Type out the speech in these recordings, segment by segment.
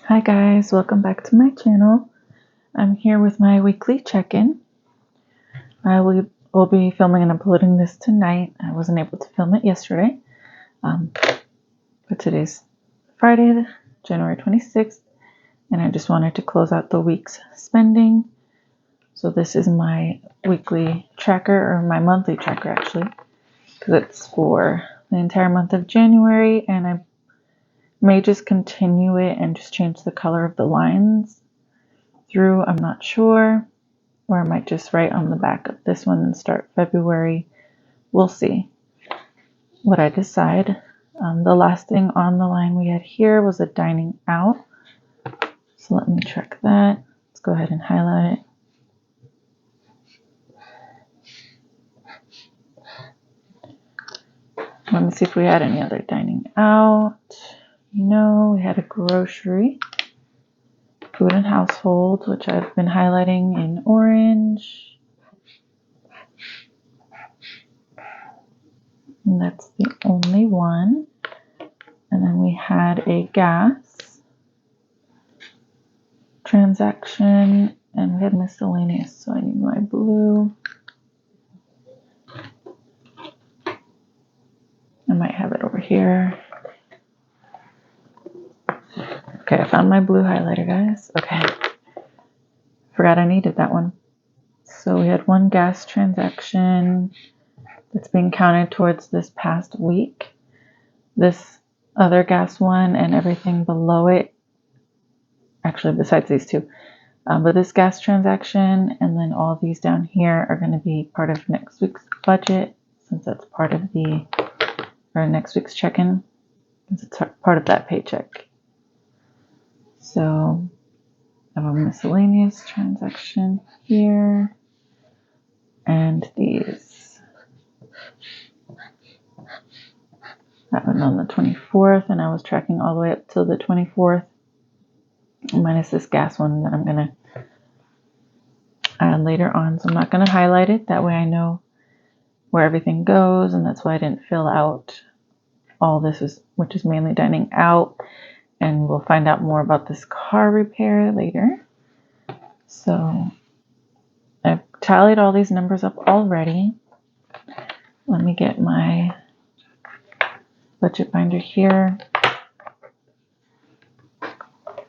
Hi guys, welcome back to my channel. I'm here with my weekly check-in. I will be filming and uploading this tonight. I wasn't able to film it yesterday, but today's Friday, January 26th, and I just wanted to close out the week's spending. So this is my weekly tracker, or my monthly tracker actually, because it's for the entire month of January, and I may just continue it and just change the color of the lines through. I'm not sure, or I might just write on the back of this one and start February. We'll see what I decide. The last thing on the line we had here was a dining out. So let me check that. Let's go ahead and highlight it. Let me see if we had any other dining out. No, we had a grocery, food and household, which I've been highlighting in orange. And that's the only one. And then we had a gas transaction, and we had miscellaneous, so I need my blue. I might have it over here. Okay, I found my blue highlighter, guys. Okay. Forgot I needed that one. So we had one gas transaction that's being counted towards this past week. This other gas one and everything below it, actually besides these two, but this gas transaction and then all these down here are going to be part of next week's budget, since that's part of or next week's check-in, since it's part of that paycheck. So I have a miscellaneous transaction here, and these happened on the 24th, and I was tracking all the way up till the 24th, minus this gas one that I'm going to add later on. So I'm not going to highlight it. That way I know where everything goes, and that's why I didn't fill out all this, which is mainly dining out, and we'll find out more about this car repair later. So I've tallied all these numbers up already. Let me get my budget binder here.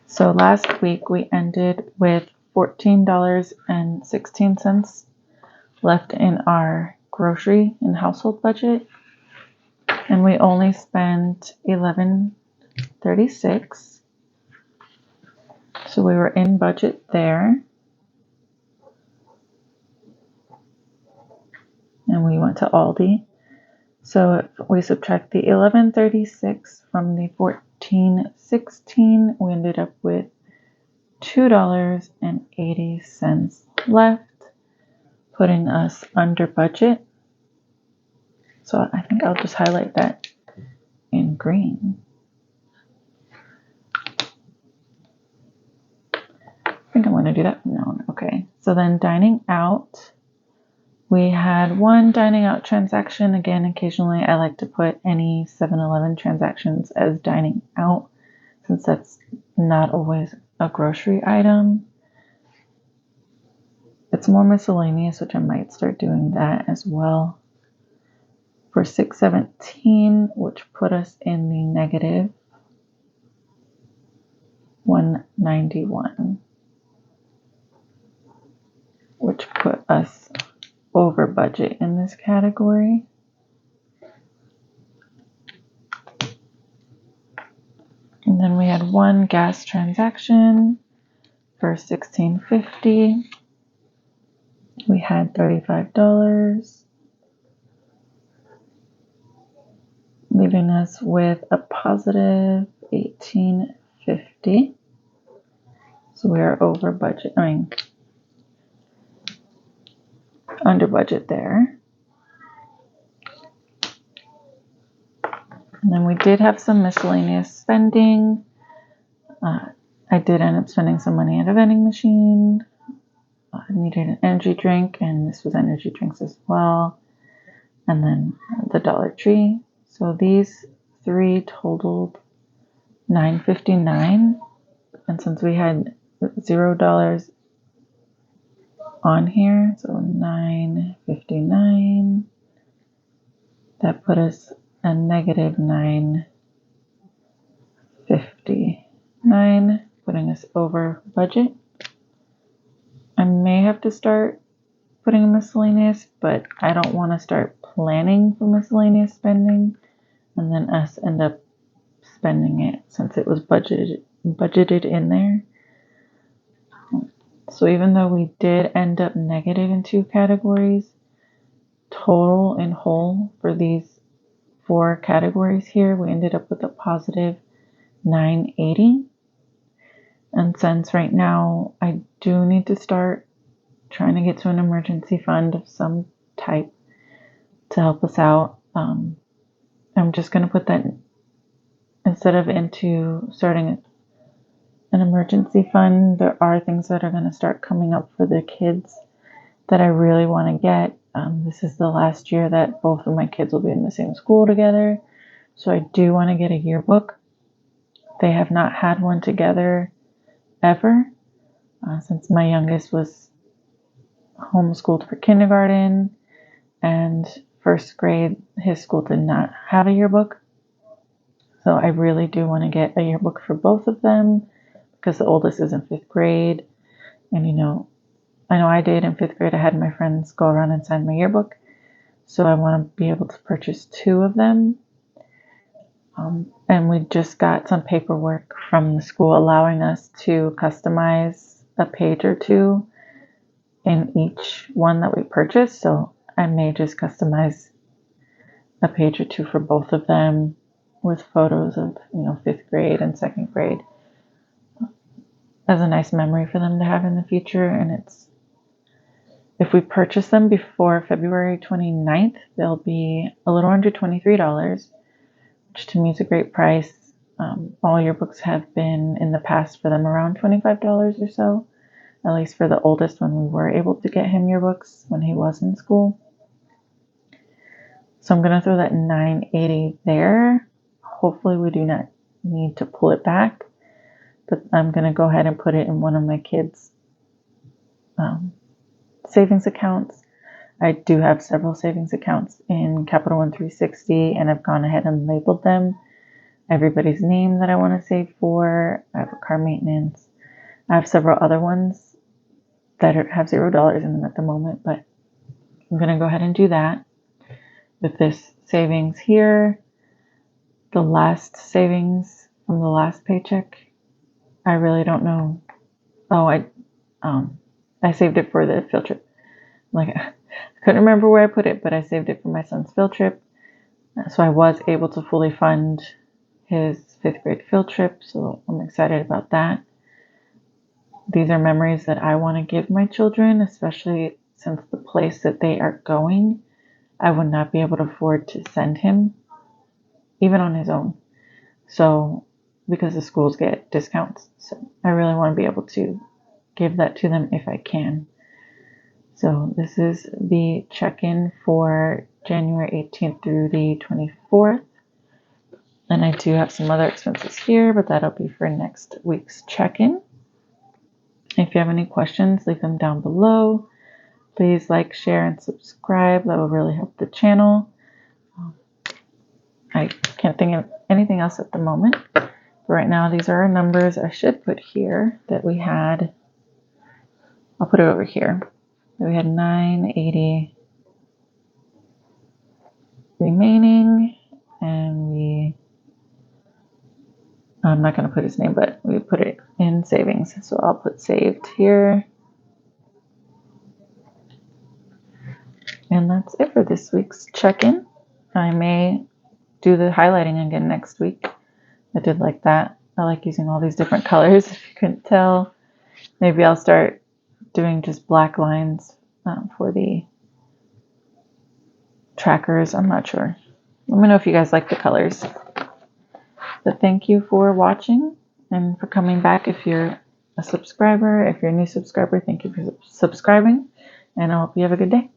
So last week we ended with $14.16 left in our grocery and household budget, and we only spent $11.36. So we were in budget there. And we went to Aldi. So if we subtract the $11.36 from the $14.16, we ended up with $2.80 left, putting us under budget. So I think I'll just highlight that in green. I think I'm going to do that from now on. Okay, so then dining out. We had one dining out transaction. Again, occasionally I like to put any 7-Eleven transactions as dining out, since that's not always a grocery item. It's more miscellaneous, which I might start doing that as well. For $6.17, which put us in the negative $191, which put us over budget in this category. And then we had one gas transaction for $16.50. We had $35, leaving us with a positive $18.50. So we are over budget, under budget there. And then we did have some miscellaneous spending. I did end up spending some money at a vending machine. I needed an energy drink, and this was energy drinks as well. And then the Dollar Tree. So these three totaled $9.59. And since we had $0 on here, so $9.59, that put us a negative $9.59, putting us over budget. I may have to start putting a miscellaneous, but I don't want to start planning for miscellaneous spending and then us end up spending it since it was budgeted in there. So even though we did end up negative in 2 categories, total in whole for these 4 categories here, we ended up with a positive $9.80. And since right now I do need to start trying to get to an emergency fund of some type to help us out, I'm just going to put that instead of into starting an emergency fund. There are things that are going to start coming up for the kids that I really want to get. This is the last year that both of my kids will be in the same school together, so I do want to get a yearbook. They have not had one together ever since my youngest was homeschooled for kindergarten, and first grade his school did not have a yearbook. So I really do want to get a yearbook for both of them because the oldest is in 5th grade. And I know I did in 5th grade. I had my friends go around and sign my yearbook. So I want to be able to purchase 2 of them. And we just got some paperwork from the school allowing us to customize a page or 2 in each one that we purchase. So I may just customize a page or 2 for both of them with photos of 5th grade and 2nd grade as a nice memory for them to have in the future. And if we purchase them before February 29th, they'll be a little under $23, which to me is a great price. All yearbooks have been in the past for them around $25 or so, at least for the oldest when we were able to get him yearbooks when he was in school. So I'm going to throw that $9.80 there. Hopefully we do not need to pull it back, but I'm going to go ahead and put it in one of my kids' savings accounts. I do have several savings accounts in Capital One 360, and I've gone ahead and labeled them. Everybody's name that I want to save for. I have a car maintenance. I have several other ones that have $0 in them at the moment, but I'm going to go ahead and do that. With this savings here, the last savings from the last paycheck, I really don't know. Oh, I saved it for the field trip. I couldn't remember where I put it, but I saved it for my son's field trip. So I was able to fully fund his 5th grade field trip. So I'm excited about that. These are memories that I want to give my children, especially since the place that they are going, I would not be able to afford to send him even on his own. So because the schools get discounts. So I really want to be able to give that to them if I can. So this is the check-in for January 18th through the 24th. And I do have some other expenses here, but that'll be for next week's check-in. If you have any questions, leave them down below. Please like, share, and subscribe. That will really help the channel. I can't think of anything else at the moment. But right now, these are our numbers I should put here that we had. I'll put it over here. We had $9.80 remaining, and I'm not going to put his name, but we put it in savings. So I'll put saved here. And that's it for this week's check-in. I may do the highlighting again next week. I did like that. I like using all these different colors, if you couldn't tell. Maybe I'll start doing just black lines for the trackers. I'm not sure. Let me know if you guys like the colors. But thank you for watching and for coming back. If you're a subscriber, if you're a new subscriber, thank you for subscribing. And I hope you have a good day.